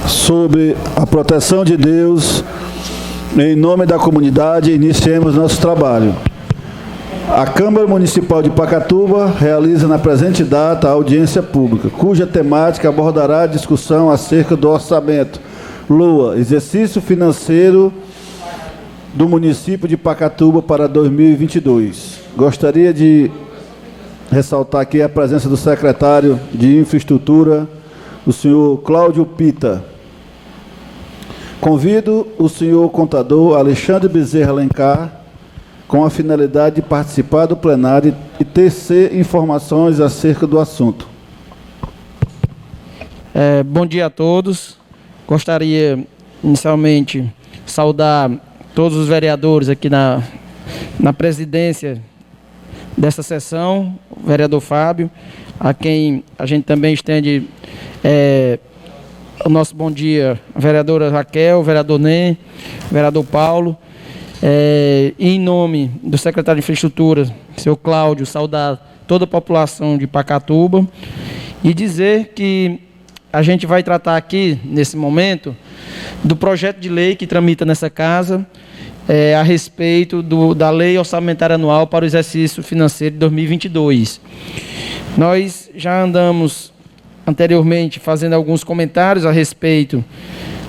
Sob a proteção de Deus, em nome da comunidade, iniciemos nosso trabalho. A Câmara Municipal de Pacatuba realiza na presente data a audiência pública, cuja temática abordará a discussão acerca do orçamento LOA, exercício financeiro do município de Pacatuba para 2022. Gostaria de ressaltar aqui a presença do secretário de Infraestrutura, o senhor Cláudio Pita. Convido o senhor contador Alexandre Bezerra Alencar, com a finalidade de participar do plenário e tecer informações acerca do assunto. Bom dia a todos. Gostaria, inicialmente, de saudar todos os vereadores aqui na presidência dessa sessão, o vereador Fábio, a quem a gente também estende o nosso bom dia, a vereadora Raquel, o vereador Ney, o vereador Paulo. Em nome do secretário de Infraestrutura, senhor Cláudio, saudar toda a população de Pacatuba e dizer que a gente vai tratar aqui, nesse momento, do projeto de lei que tramita nessa casa a respeito da Lei Orçamentária Anual para o exercício financeiro de 2022. Nós já andamos anteriormente fazendo alguns comentários a respeito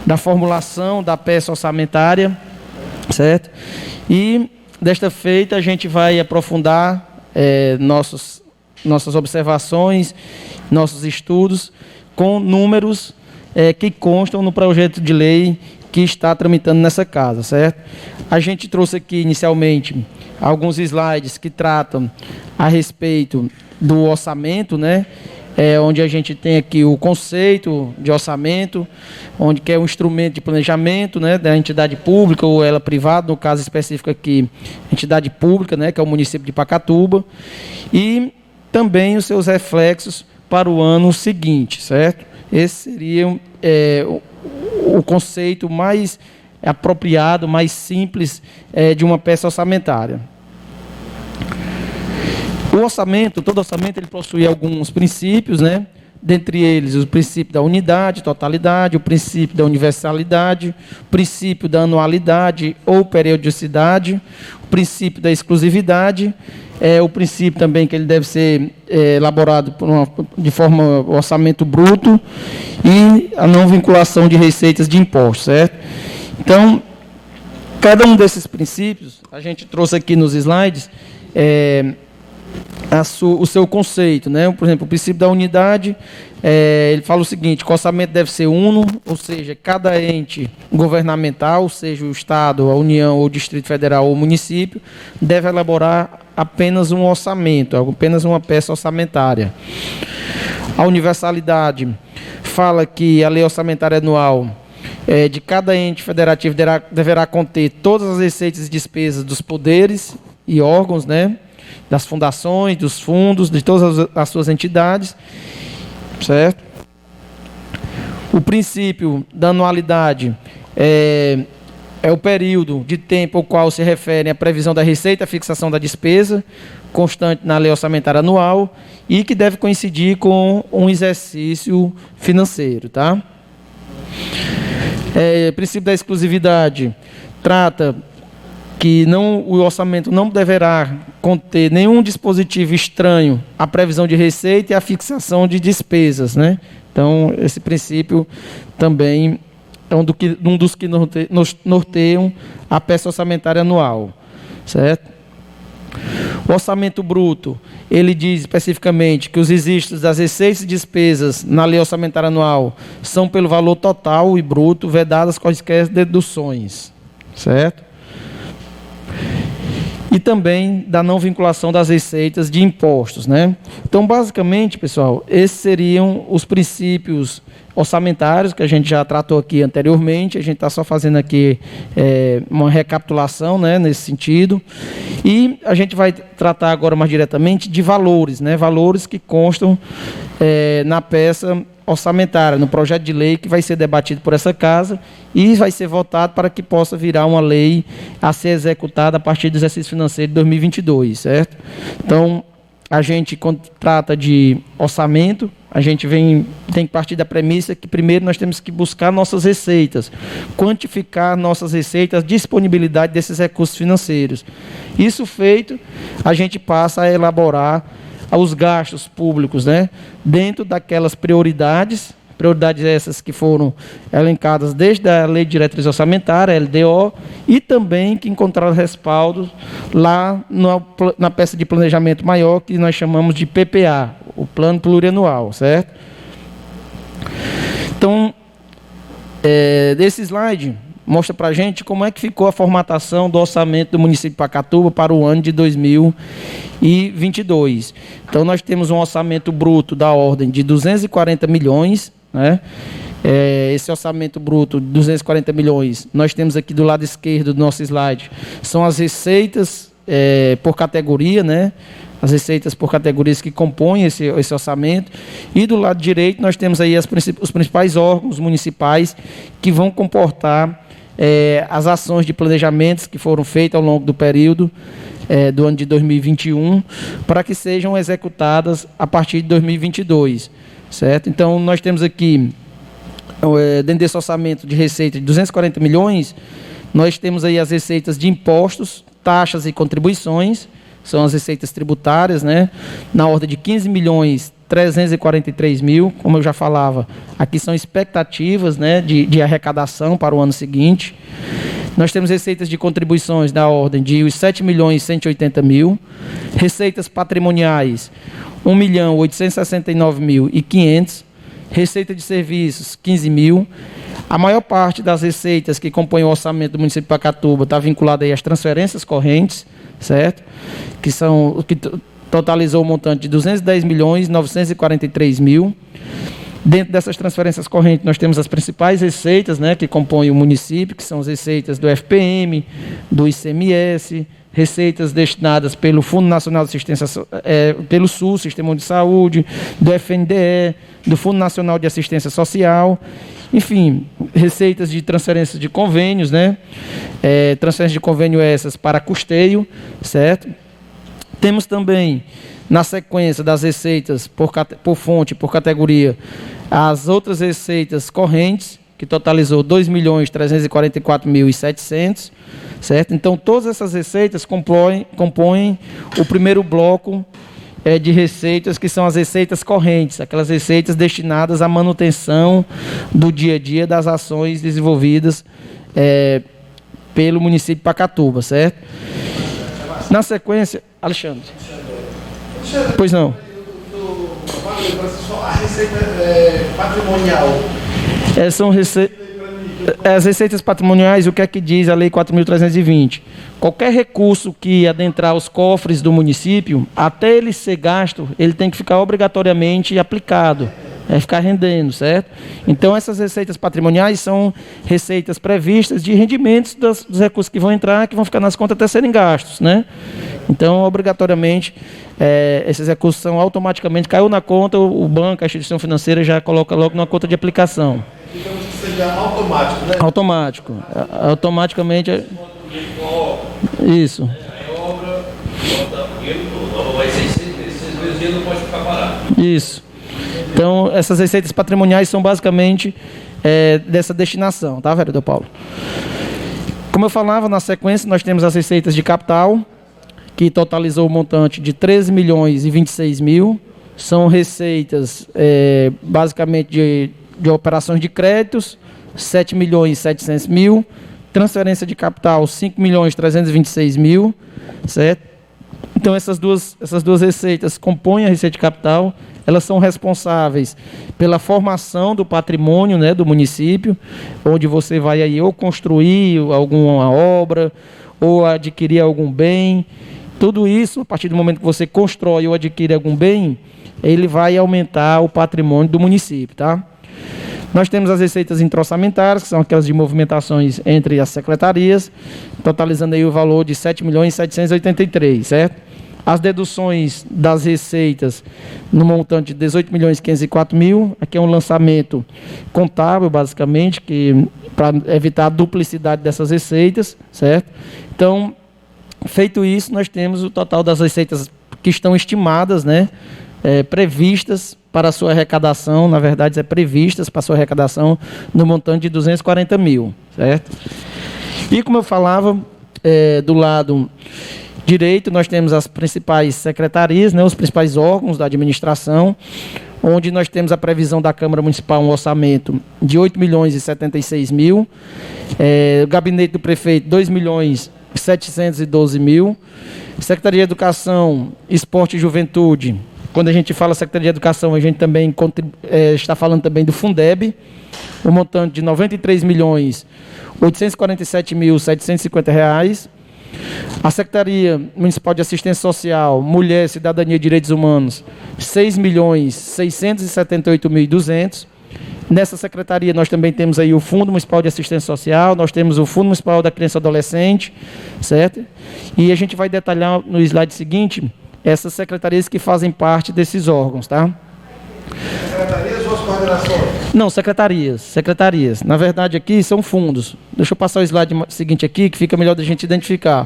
da formulação da peça orçamentária, certo? E, desta feita, a gente vai aprofundar nossas observações, nossos estudos, com números que constam no projeto de lei que está tramitando nessa casa, certo? A gente trouxe aqui, inicialmente, alguns slides que tratam a respeito do orçamento, né? Onde a gente tem aqui o conceito de orçamento, onde que é um instrumento de planejamento, né, da entidade pública ou ela privada, no caso específico aqui, entidade pública, né, que é o município de Pacatuba, e também os seus reflexos para o ano seguinte, certo? Esse seria o conceito mais apropriado, mais simples de uma peça orçamentária. O orçamento, todo orçamento, ele possui alguns princípios, né? Dentre eles, o princípio da unidade, totalidade, o princípio da universalidade, o princípio da anualidade ou periodicidade, o princípio da exclusividade, o princípio também que ele deve ser elaborado de forma orçamento bruto e a não vinculação de receitas de impostos, certo? Então, cada um desses princípios, a gente trouxe aqui nos slides, o seu conceito, né? Por exemplo, o princípio da unidade, ele fala o seguinte: que o orçamento deve ser uno, ou seja, cada ente governamental, seja o Estado, a União, ou o Distrito Federal ou o município, deve elaborar apenas um orçamento, apenas uma peça orçamentária. A universalidade fala que a lei orçamentária anual de cada ente federativo deverá conter todas as receitas e despesas dos poderes e órgãos, né? Das fundações, dos fundos, de todas as suas entidades, certo? O princípio da anualidade é o período de tempo ao qual se refere a previsão da receita e a fixação da despesa, constante na lei orçamentária anual, e que deve coincidir com um exercício financeiro, tá? O princípio da exclusividade trata que o orçamento não deverá conter nenhum dispositivo estranho à previsão de receita e à fixação de despesas, né? Então, esse princípio também é um dos que norteiam a peça orçamentária anual, certo? O orçamento bruto, ele diz especificamente que os registros das receitas e despesas na lei orçamentária anual são pelo valor total e bruto, vedadas quaisquer deduções, certo? E também da não vinculação das receitas de impostos, né? Então, basicamente, pessoal, esses seriam os princípios orçamentários que a gente já tratou aqui anteriormente. A gente está só fazendo aqui uma recapitulação, né, nesse sentido. E a gente vai tratar agora mais diretamente de valores, né? Valores que constam na peça orçamentária, no projeto de lei que vai ser debatido por essa casa e vai ser votado para que possa virar uma lei a ser executada a partir do exercício financeiro de 2022, certo? Então, a gente, quando trata de orçamento, a gente tem que partir da premissa que primeiro nós temos que buscar nossas receitas, quantificar nossas receitas, a disponibilidade desses recursos financeiros. Isso feito, a gente passa a elaborar os gastos públicos, né, dentro daquelas prioridades essas que foram elencadas desde a Lei de Diretriz Orçamentária, LDO, e também que encontraram respaldo lá na peça de planejamento maior, que nós chamamos de PPA, o Plano Plurianual, certo? Então, desse slide mostra para a gente como é que ficou a formatação do orçamento do município de Pacatuba para o ano de 2022. Então, nós temos um orçamento bruto da ordem de 240 milhões, né? Esse orçamento bruto de 240 milhões, nós temos aqui do lado esquerdo do nosso slide, são as receitas por categoria, né? As receitas por categorias que compõem esse orçamento, e do lado direito nós temos aí os principais órgãos municipais que vão comportar as ações de planejamentos que foram feitas ao longo do período do ano de 2021, para que sejam executadas a partir de 2022. Certo? Então, nós temos aqui, dentro desse orçamento de receita de 240 milhões, nós temos aí as receitas de impostos, taxas e contribuições, são as receitas tributárias, né? Na ordem de 15 milhões 343 mil, como eu já falava, aqui são expectativas, né, de arrecadação para o ano seguinte. Nós temos receitas de contribuições da ordem de 7 milhões 180 mil, receitas patrimoniais 1.869.500, receita de serviços 15 mil. A maior parte das receitas que compõem o orçamento do município de Pacatuba está vinculada aí às transferências correntes, certo? Que totalizou o montante de 210.943 mil. Dentro dessas transferências correntes, nós temos as principais receitas, né, que compõem o município, que são as receitas do FPM, do ICMS, receitas destinadas pelo Fundo Nacional de Assistência, pelo SUS, Sistema de Saúde, do FNDE, do Fundo Nacional de Assistência Social, enfim, receitas de transferências de convênios, né? Transferências de convênio essas para custeio, certo? Temos também, na sequência das receitas por fonte, por categoria, as outras receitas correntes, que totalizou 2.344.700, certo? Então, todas essas receitas compõem o primeiro bloco de receitas, que são as receitas correntes, aquelas receitas destinadas à manutenção do dia a dia das ações desenvolvidas pelo município de Pacatuba, certo? Na sequência, Alexandre. Pois não. A receita patrimonial. São as receitas patrimoniais, o que é que diz a Lei 4.320? Qualquer recurso que adentrar os cofres do município, até ele ser gasto, ele tem que ficar obrigatoriamente aplicado, ficar rendendo, certo? Então, essas receitas patrimoniais são receitas previstas de rendimentos dos recursos que vão entrar, que vão ficar nas contas até serem gastos, né? Então, obrigatoriamente, esses recursos são automaticamente, caiu na conta, o banco, a instituição financeira já coloca logo na conta de aplicação. Digamos que seja automático, né? Automático. Automaticamente. Isso. Isso. Então, essas receitas patrimoniais são basicamente dessa destinação, tá, vereador Paulo? Como eu falava, na sequência, nós temos as receitas de capital, que totalizou o montante de 13 milhões e 26 mil. São receitas, basicamente, de operações de créditos, 7 milhões e 700 mil. Transferência de capital, 5 milhões e 326 mil, certo? Então, essas duas receitas compõem a receita de capital. Elas são responsáveis pela formação do patrimônio, né, do município, onde você vai aí ou construir alguma obra, ou adquirir algum bem. Tudo isso, a partir do momento que você constrói ou adquire algum bem, ele vai aumentar o patrimônio do município, tá? Nós temos as receitas intra-orçamentárias, que são aquelas de movimentações entre as secretarias, totalizando aí o valor de 7 milhões e 783, certo? As deduções das receitas no montante de 18 milhões e 504 mil. Aqui é um lançamento contábil, basicamente, para evitar a duplicidade dessas receitas, certo? Então, feito isso, nós temos o total das receitas que estão estimadas, né, previstas para a sua arrecadação, na verdade, previstas para a sua arrecadação no montante de 240 mil, certo? E como eu falava, do lado direito, nós temos as principais secretarias, né, os principais órgãos da administração, onde nós temos a previsão da Câmara Municipal, um orçamento de 8 milhões e 76 mil, o gabinete do prefeito, 2 milhões e 712 mil, Secretaria de Educação, Esporte e Juventude. Quando a gente fala Secretaria de Educação, a gente também está falando também do Fundeb, um montante de 93 milhões 847 mil 750 reais. A Secretaria Municipal de Assistência Social, Mulher, Cidadania e Direitos Humanos, 6 milhões 678 mil 200. Nessa secretaria nós também temos aí o Fundo Municipal de Assistência Social, nós temos o Fundo Municipal da Criança e Adolescente, certo? E a gente vai detalhar no slide seguinte essas secretarias que fazem parte desses órgãos, tá? Secretarias ou as coordenações? Não, secretarias. Na verdade aqui são fundos. Deixa eu passar o slide seguinte aqui, que fica melhor da gente identificar.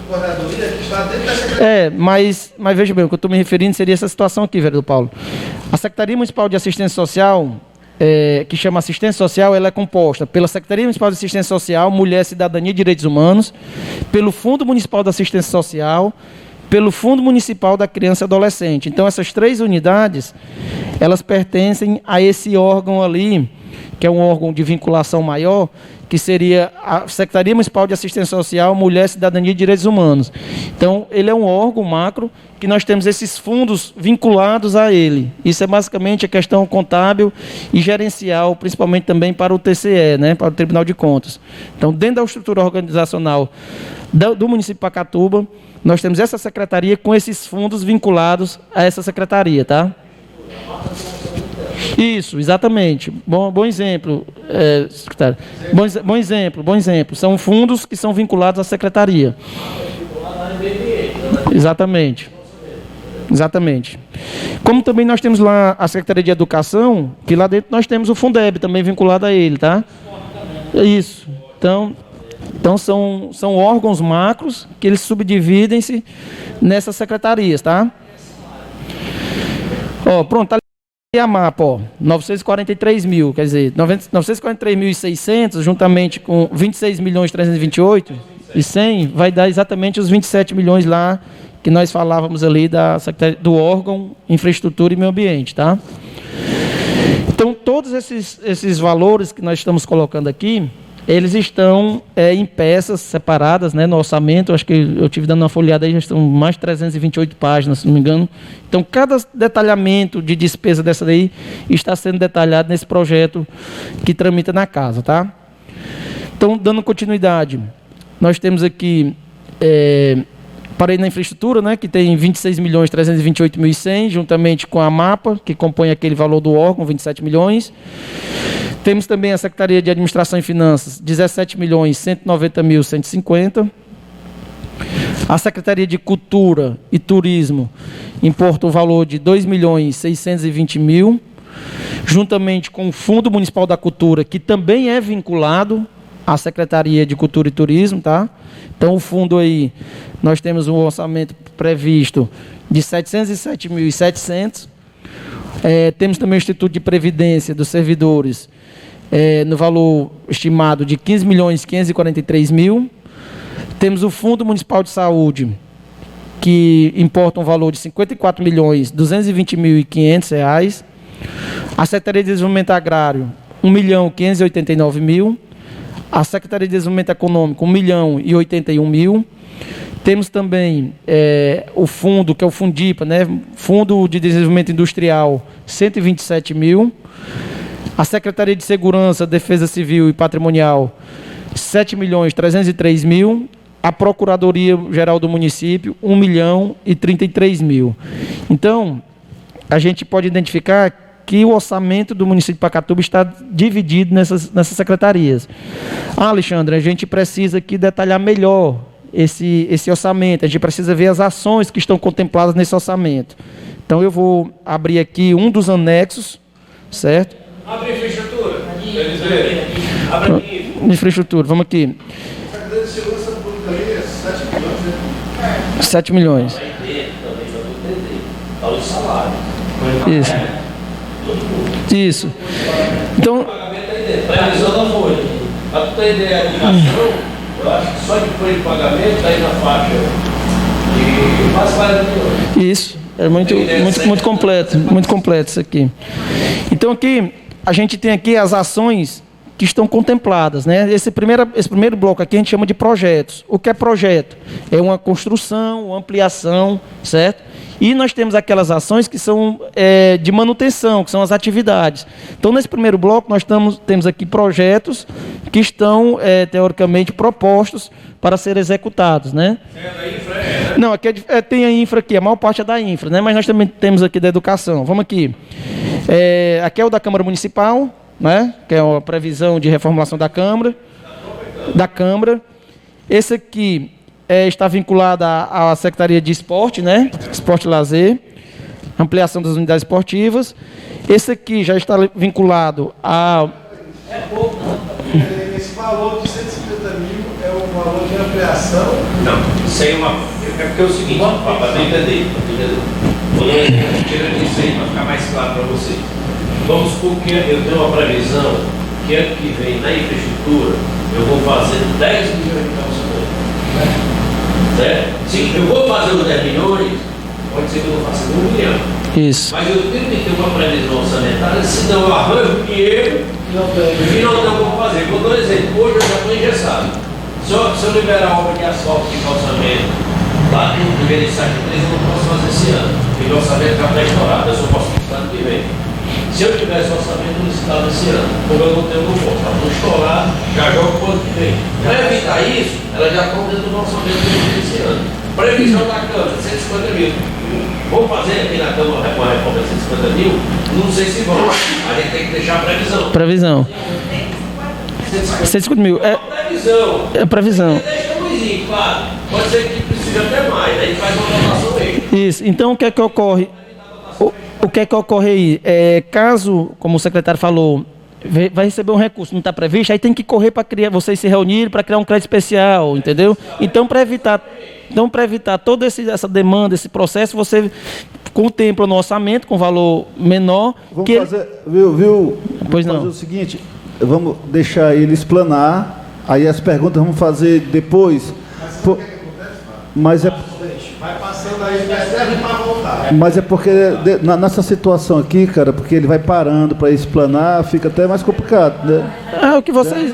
Coordenadoria que está dentro da secretaria. Mas veja bem, o que eu estou me referindo seria essa situação aqui, vereador Paulo. A Secretaria Municipal de Assistência Social, que chama Assistência Social, ela é composta pela Secretaria Municipal de Assistência Social, Mulher, Cidadania e Direitos Humanos, pelo Fundo Municipal de Assistência Social, pelo Fundo Municipal da Criança e Adolescente. Então, essas três unidades, elas pertencem a esse órgão ali, que é um órgão de vinculação maior, que seria a Secretaria Municipal de Assistência Social, Mulher, Cidadania e Direitos Humanos. Então, ele é um órgão macro que nós temos esses fundos vinculados a ele. Isso é basicamente a questão contábil e gerencial, principalmente também para o TCE, né, para o Tribunal de Contas. Então, dentro da estrutura organizacional do município de Pacatuba, nós temos essa secretaria com esses fundos vinculados a essa secretaria, tá? Isso, exatamente. Bom exemplo, secretário. Bom exemplo. São fundos que são vinculados à secretaria. Exatamente. Como também nós temos lá a Secretaria de Educação, que lá dentro nós temos o Fundeb também vinculado a ele, tá? Isso. Então são órgãos macros que eles subdividem-se nessas secretarias, tá? Ó, pronto, tá ali a mapa, ó, 943 mil, quer dizer, 943.600, juntamente com 26 milhões 328 e 100, vai dar exatamente os 27 milhões lá que nós falávamos ali do órgão Infraestrutura e Meio Ambiente, tá? Então, todos esses valores que nós estamos colocando aqui, eles estão em peças separadas, né, no orçamento. Acho que eu tive dando uma folheada aí, já estão mais de 328 páginas, se não me engano. Então, cada detalhamento de despesa dessa daí está sendo detalhado nesse projeto que tramita na casa, tá? Então, dando continuidade, nós temos aqui, parei na infraestrutura, né, que tem 26.328.100, juntamente com a MAPA, que compõe aquele valor do órgão, 27 milhões. Temos também a Secretaria de Administração e Finanças, 17.190.150. A Secretaria de Cultura e Turismo importa o valor de 2.620.000, juntamente com o Fundo Municipal da Cultura, que também é vinculado à Secretaria de Cultura e Turismo, tá? Então, o fundo aí, nós temos um orçamento previsto de 707.700. Temos também o Instituto de Previdência dos Servidores, no valor estimado de 15.543.000. Temos o Fundo Municipal de Saúde, que importa um valor de 54.220.500 reais. A Secretaria de Desenvolvimento Agrário, 1.589.000. A Secretaria de Desenvolvimento Econômico, 1.081.000. Temos também o fundo, que é o Fundipa, né? Fundo de Desenvolvimento Industrial, 127.000. A Secretaria de Segurança, Defesa Civil e Patrimonial, 7.303.000. A Procuradoria Geral do Município, 1.033.000. Então, a gente pode identificar que o orçamento do município de Pacatuba está dividido nessas secretarias. Alexandre, a gente precisa aqui detalhar melhor esse orçamento, a gente precisa ver as ações que estão contempladas nesse orçamento. Então, eu vou abrir aqui um dos anexos, certo? Abre a infraestrutura. Abre aqui. Infraestrutura, vamos aqui. Secretaria de Segurança Pública ali é 7 milhões, né? 7 milhões. Está o salário. Isso. Isso. Então, O pagamento está aí dentro. Previsão da folha. Para tu ter ideia, a animação, eu acho que só de folha de pagamento está aí na faixa de quase 40 milhões. isso. É muito completo isso aqui. Então aqui, a gente tem aqui as ações que estão contempladas, né? Esse primeiro bloco aqui a gente chama de projetos. O que é projeto? É uma construção, uma ampliação, certo? E nós temos aquelas ações que são de manutenção, que são as atividades. Então, nesse primeiro bloco, nós temos aqui projetos que estão, teoricamente, propostos para serem executados, né? Não, aqui tem a infra aqui, a maior parte é da infra, né? Mas nós também temos aqui da educação. Vamos aqui. Aqui é o da Câmara Municipal, né? Que é a previsão de reformulação da Câmara. Esse aqui está vinculado à Secretaria de Esporte, né? Esporte e Lazer, ampliação das unidades esportivas. Esse aqui já está vinculado a... Esse valor de 150 mil é o valor de ampliação? Não, isso aí é uma... É porque é o seguinte, para tu entender. Vou dar um tira disso aí para ficar mais claro para vocês. Vamos supor que eu tenho uma previsão que ano que vem na infraestrutura eu vou fazer 10 milhões de calçamento. Certo? Sim, eu vou fazer os 10 milhões, pode ser que eu não faça 1 milhão. Isso. Mas eu tenho que ter uma previsão orçamentária, senão eu arranjo dinheiro e não tenho como fazer. Vou dar um exemplo, hoje eu já estou engessado. Se eu liberar a obra de asfalto de calçamento lá no primeiro ensaio de 3, eu não posso fazer esse ano, porque o orçamento já está estourado, eu só posso fazer ano que vem. Se eu tivesse orçamento licitado esse ano, como eu não tenho, não posso. Está tudo estourado, já jogo para o ano que vem. Para evitar isso, ela já está dentro do orçamento desse ano. Previsão da Câmara, 150 mil. Vou fazer aqui na Câmara uma reforma de 150 mil? Não sei se vão. A gente tem que deixar a previsão. Previsão. 150 mil. É previsão. É previsão. Deixa um luzinho, claro. Pode ser que precise até mais. Aí faz uma dotação aí. Isso. Então, o que é que ocorre? O que é que ocorre aí? Caso, como o secretário falou, vai receber um recurso, não está previsto, aí tem que correr para criar, vocês se reunirem para criar um crédito especial, entendeu? Então, para evitar toda essa demanda, esse processo, você contempla no orçamento com valor menor. Vamos fazer, viu? Pois Vamos não. fazer o seguinte, vamos deixar ele explanar, aí as perguntas vamos fazer depois. Mas é... Vai passando aí, serve para voltar. Mas é porque nessa situação aqui, cara, porque ele vai parando para explanar, fica até mais complicado, né? O que vocês...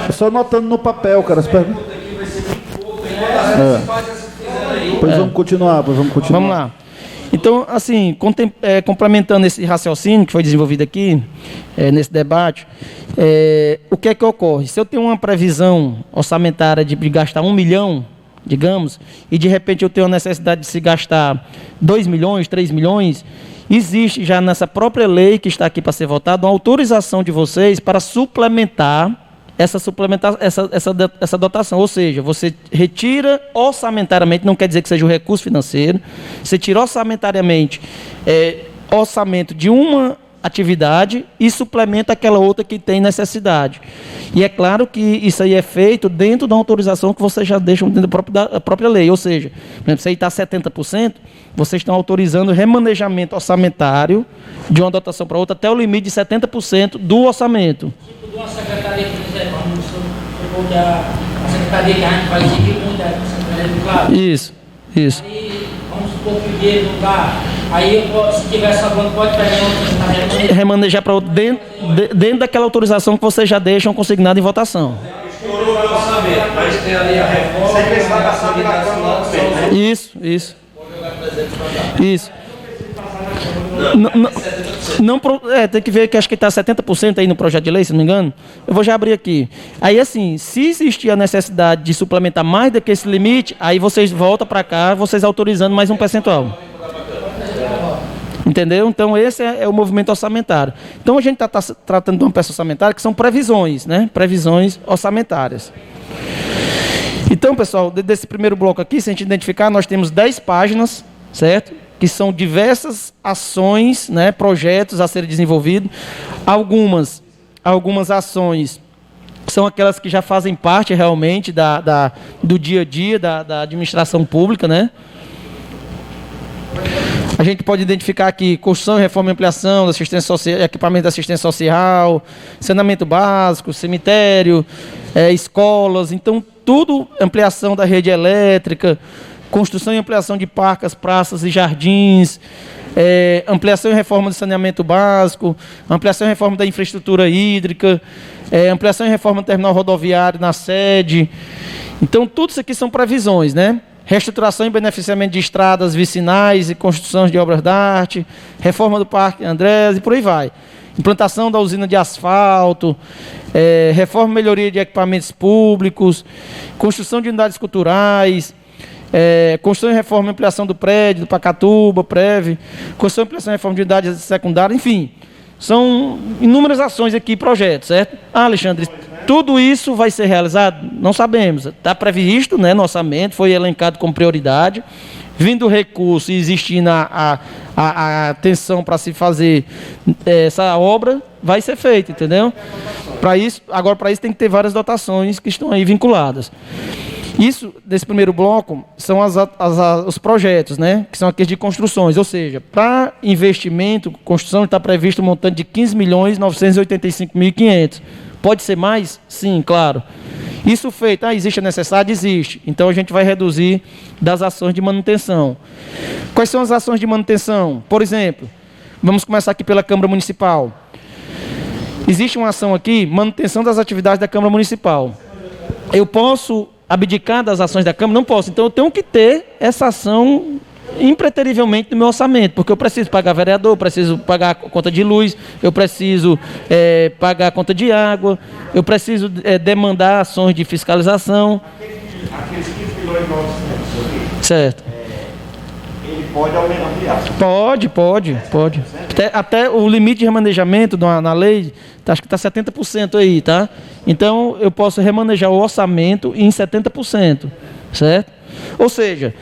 É só anotando no papel, cara, as perguntas. Pois vamos continuar. Vamos lá. Então, assim, complementando esse raciocínio que foi desenvolvido aqui, nesse debate, o que é que ocorre? Se eu tenho uma previsão orçamentária de gastar 1 milhão, digamos, e de repente eu tenho a necessidade de se gastar 2 milhões, 3 milhões, existe já nessa própria lei que está aqui para ser votada uma autorização de vocês para suplementar essa dotação. Ou seja, você retira orçamentariamente, não quer dizer que seja o recurso financeiro, você tira orçamentariamente orçamento de uma atividade e suplementa aquela outra que tem necessidade. E é claro que isso aí é feito dentro da autorização que vocês já deixam dentro da própria lei. Ou seja, por exemplo, se aí está 70%, vocês estão autorizando remanejamento orçamentário de uma dotação para outra até o limite de 70% do orçamento. Tipo de uma secretaria, por exemplo, a secretaria que a gente faz aqui, muito a secretaria do claro. Isso. Aí, vamos supor que o dinheiro não dá. Aí, se tiver sobrando, pode pegar outra secretaria. Remanejar para outra dentro daquela autorização que vocês já deixam consignada em votação. Estourou o orçamento, mas tem ali a reforma. Você vai passar pela Câmara, né? Isso. Tem que ver que acho que está 70% aí no projeto de lei, se não me engano. Eu vou já abrir aqui. Aí, assim, se existir a necessidade de suplementar mais do que esse limite, aí vocês voltam para cá, vocês autorizando mais um percentual. Entendeu? Então, esse é o movimento orçamentário. Então, a gente está tratando de uma peça orçamentária que são previsões, né? Previsões orçamentárias. Então, pessoal, desse primeiro bloco aqui, se a gente identificar, nós temos 10 páginas, certo? Que são diversas ações, né, projetos a serem desenvolvidos. Algumas ações são aquelas que já fazem parte realmente do dia a dia da administração pública, né? A gente pode identificar aqui construção, reforma e ampliação da assistência social, equipamento de assistência social, saneamento básico, cemitério, escolas. Então, tudo, ampliação da rede elétrica, construção e ampliação de parques, praças e jardins, ampliação e reforma do saneamento básico, ampliação e reforma da infraestrutura hídrica, ampliação e reforma do terminal rodoviário na sede. Então, tudo isso aqui são previsões, né? Reestruturação e beneficiamento de estradas vicinais e construção de obras de arte, reforma do Parque Andrés e por aí vai. Implantação da usina de asfalto, reforma e melhoria de equipamentos públicos, construção de unidades culturais, construção e reforma e ampliação do prédio, do Pacatuba, Preve, construção e ampliação e reforma de unidades secundárias, enfim. São inúmeras ações aqui, projetos, certo? Alexandre, tudo isso vai ser realizado? Não sabemos. Está previsto, né, no orçamento, foi elencado como prioridade. Vindo o recurso e existindo a atenção para se fazer essa obra, vai ser feita, entendeu? Para isso tem que ter várias dotações que estão aí vinculadas. Isso, desse primeiro bloco, são os projetos, né? Que são aqueles de construções, ou seja, para investimento, construção, está previsto um montante de 15.985.500. Pode ser mais? Sim, claro. Isso feito, existe a necessidade? Existe. Então, a gente vai reduzir das ações de manutenção. Quais são as ações de manutenção? Por exemplo, vamos começar aqui pela Câmara Municipal. Existe uma ação aqui, manutenção das atividades da Câmara Municipal. Eu posso abdicar das ações da Câmara? Não posso. Então, eu tenho que ter essa ação impreterivelmente no meu orçamento, porque eu preciso pagar vereador, eu preciso pagar a conta de luz, eu preciso pagar a conta de água, eu preciso demandar ações de fiscalização. Aqueles 15.900.000, certo. Ele pode ampliar? Pode. Até o limite de remanejamento na lei, acho que está 70% aí, tá? Então, eu posso remanejar o orçamento em 70%, certo? Ou seja,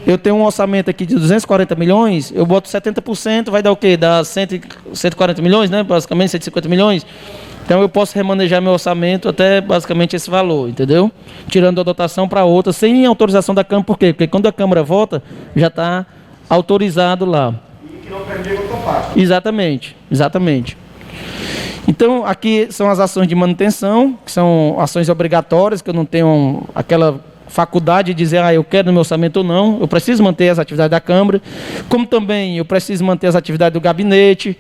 eu tenho um orçamento aqui de 240 milhões, eu boto 70%, vai dar o quê? Dá 140 milhões, né? Basicamente 150 milhões. Então eu posso remanejar meu orçamento até basicamente esse valor, entendeu? Tirando a dotação para outra, sem autorização da Câmara. Por quê? Porque quando a Câmara vota, já está autorizado lá. E que não perder outra parte. Exatamente. Então, aqui são as ações de manutenção, que são ações obrigatórias, que eu não tenho aquela faculdade de dizer, eu quero no meu orçamento ou não. Eu preciso manter as atividades da Câmara, como também eu preciso manter as atividades do gabinete,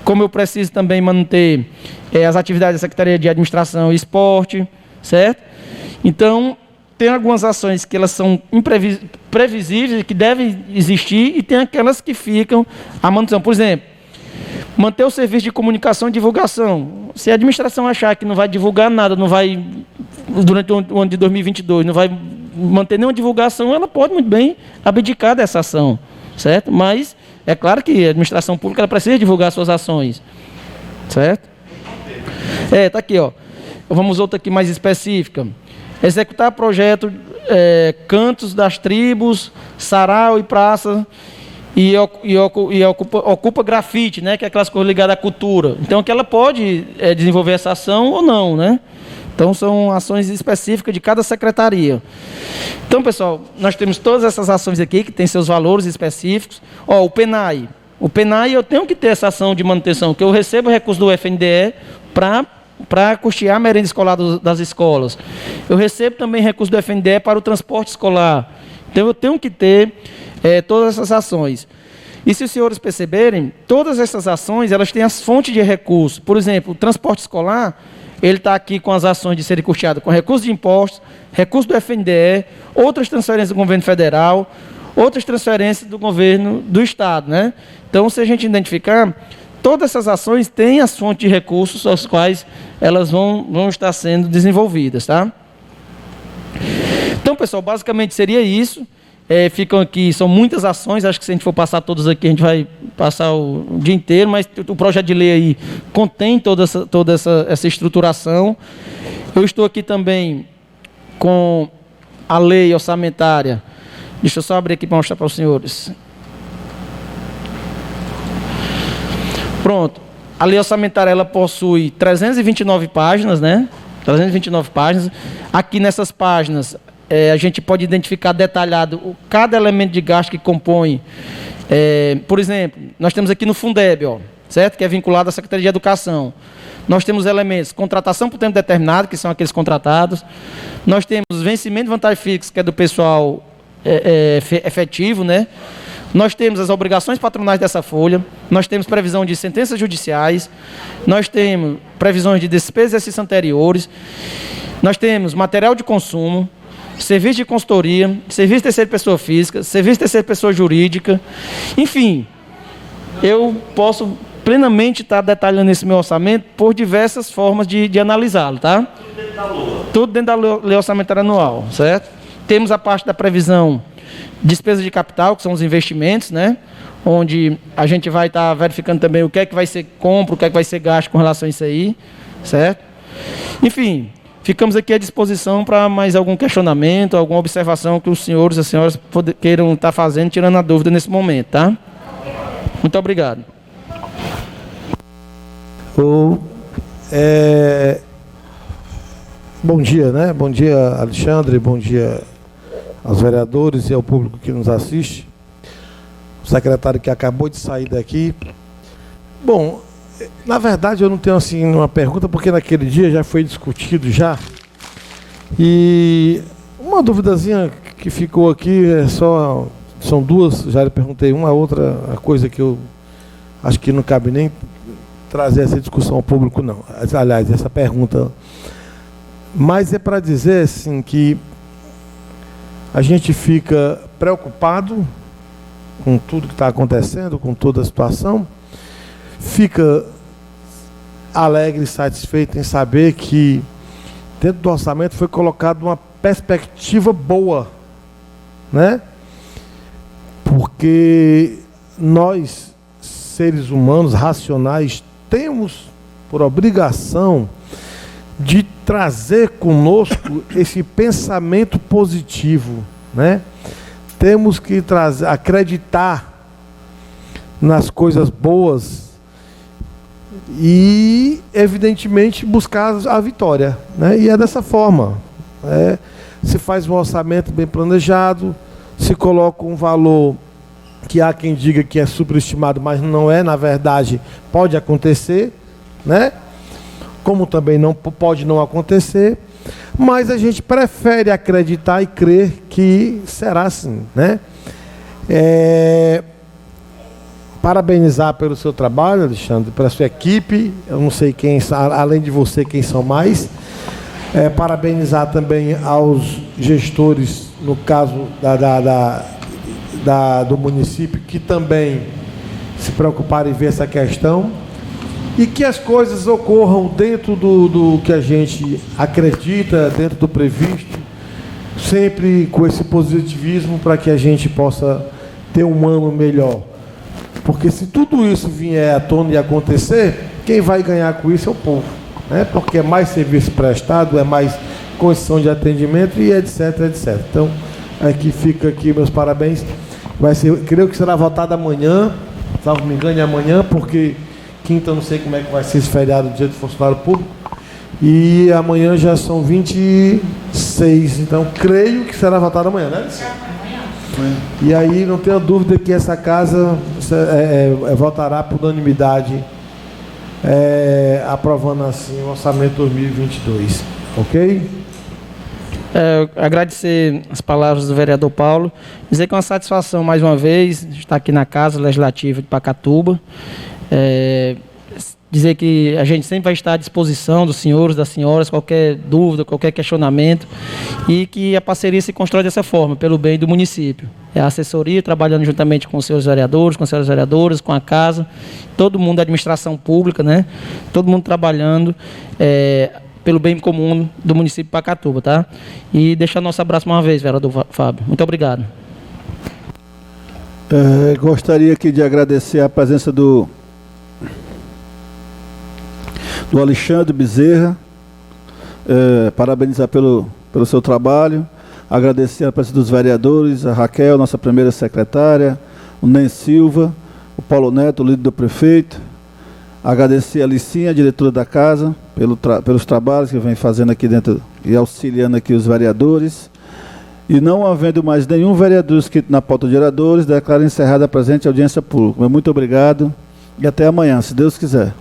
como eu preciso também manter as atividades da Secretaria de Administração e Esporte, certo? Então, tem algumas ações que elas são previsíveis, que devem existir, e tem aquelas que ficam à manutenção. Por exemplo, manter o serviço de comunicação e divulgação. Se a administração achar que não vai divulgar nada, não vai, durante o ano de 2022, não vai manter nenhuma divulgação, ela pode muito bem abdicar dessa ação, certo? Mas é claro que a administração pública ela precisa divulgar suas ações, certo? Tá aqui, ó. Vamos outra aqui mais específica. Executar projeto Cantos das Tribos, Sarau e Praça, e ocupa grafite, né, que é aquelas coisas ligadas à cultura. Então, que ela pode desenvolver essa ação ou não, né? Então, são ações específicas de cada secretaria. Então, pessoal, nós temos todas essas ações aqui, que têm seus valores específicos. O PENAI. O PENAI, eu tenho que ter essa ação de manutenção, que eu recebo recurso do FNDE para custear a merenda escolar das escolas. Eu recebo também recurso do FNDE para o transporte escolar. Então, eu tenho que ter todas essas ações. E se os senhores perceberem, todas essas ações, elas têm as fontes de recursos. Por exemplo, o transporte escolar, ele está aqui com as ações de serem custeadas com recursos de impostos, recurso do FNDE, outras transferências do governo federal, outras transferências do governo do estado, né? Então, se a gente identificar, todas essas ações têm as fontes de recursos aos quais elas vão estar sendo desenvolvidas, tá? Então, pessoal, basicamente seria isso. Ficam aqui, são muitas ações, acho que se a gente for passar todas aqui, a gente vai passar o dia inteiro, mas o projeto de lei aí contém toda essa estruturação. Eu estou aqui também com a lei orçamentária. Deixa eu só abrir aqui para mostrar para os senhores. Pronto. A lei orçamentária, ela possui 329 páginas, né? 329 páginas. Aqui nessas páginas, a gente pode identificar detalhado cada elemento de gasto que compõe Por exemplo, nós temos aqui no Fundeb, ó, certo? Que é vinculado à Secretaria de Educação. Nós temos elementos, contratação por tempo determinado, que são aqueles contratados. Nós temos vencimento de vantagem fixa, que é do pessoal efetivo, né? Nós temos as obrigações patronais dessa folha. Nós temos previsão de sentenças judiciais. Nós temos previsões de despesas e exercícios anteriores. Nós temos material de consumo, serviço de consultoria, serviço de terceira pessoa física, serviço de terceira pessoa jurídica. Enfim, eu posso plenamente estar detalhando esse meu orçamento por diversas formas de analisá-lo, tá? Tudo dentro da lua. Tudo dentro da lei orçamentária anual, certo? Temos a parte da previsão de despesa de capital, que são os investimentos, né? Onde a gente vai estar verificando também o que é que vai ser compra, o que é que vai ser gasto com relação a isso aí, certo? Enfim, ficamos aqui à disposição para mais algum questionamento, alguma observação que os senhores e as senhoras queiram estar fazendo, tirando a dúvida nesse momento, tá? Muito obrigado. Bom dia, né? Bom dia, Alexandre, bom dia aos vereadores e ao público que nos assiste. O secretário que acabou de sair daqui. Bom, na verdade eu não tenho assim uma pergunta, porque naquele dia já foi discutido já. E uma duvidazinha que ficou aqui são duas, já lhe perguntei uma, outra a coisa que eu acho que não cabe nem trazer essa discussão ao público, não. Aliás, essa pergunta. Mas é para dizer, assim, que a gente fica preocupado com tudo que está acontecendo, com toda a situação, fica alegre e satisfeito em saber que dentro do orçamento foi colocado uma perspectiva boa, né? Porque nós, seres humanos racionais, temos por obrigação de trazer conosco esse pensamento positivo, né? Temos que acreditar nas coisas boas e, evidentemente, buscar a vitória, né? E é dessa forma, né? Se faz um orçamento bem planejado, se coloca um valor que há quem diga que é superestimado, mas não é, na verdade, pode acontecer, né? Como também não pode não acontecer, mas a gente prefere acreditar e crer que será assim, né? Parabenizar pelo seu trabalho, Alexandre, pela sua equipe. Eu não sei quem, além de você, quem são mais. Parabenizar também aos gestores, no caso do município, que também se preocuparam em ver essa questão. E que as coisas ocorram dentro do que a gente acredita, dentro do previsto, sempre com esse positivismo para que a gente possa ter um ano melhor. Porque se tudo isso vier à tona e acontecer, quem vai ganhar com isso é o povo, né? Porque é mais serviço prestado, é mais condição de atendimento e etc, etc. Então, aqui fica aqui meus parabéns. Creio que será votado amanhã, salvo me engano, amanhã, porque quinta eu não sei como é que vai ser esse feriado, dia do funcionário público, e amanhã já são 26, então creio que será votado amanhã, né? E aí não tenho dúvida que essa casa votará por unanimidade, aprovando assim o orçamento 2022, ok? Agradecer as palavras do vereador Paulo, dizer que é uma satisfação mais uma vez estar aqui na Casa Legislativa de Pacatuba. Dizer que a gente sempre vai estar à disposição dos senhores, das senhoras, qualquer dúvida, qualquer questionamento, e que a parceria se constrói dessa forma, pelo bem do município. A assessoria trabalhando juntamente com os senhores vereadores, com as senhoras vereadoras, com a casa, todo mundo da administração pública, né? Todo mundo trabalhando pelo bem comum do município de Pacatuba, tá? E deixar nosso abraço uma vez, vereador Fábio. Muito obrigado. Gostaria aqui de agradecer a presença do Alexandre Bezerra, parabenizar pelo seu trabalho, agradecer a presença dos vereadores, a Raquel, nossa primeira secretária, o Nen Silva, o Paulo Neto, o líder do prefeito, agradecer a Licinha, a diretora da casa, pelos trabalhos que vem fazendo aqui dentro e auxiliando aqui os vereadores, E não havendo mais nenhum vereador inscrito na pauta de oradores, declaro encerrada a presente audiência pública. Muito obrigado e até amanhã, se Deus quiser.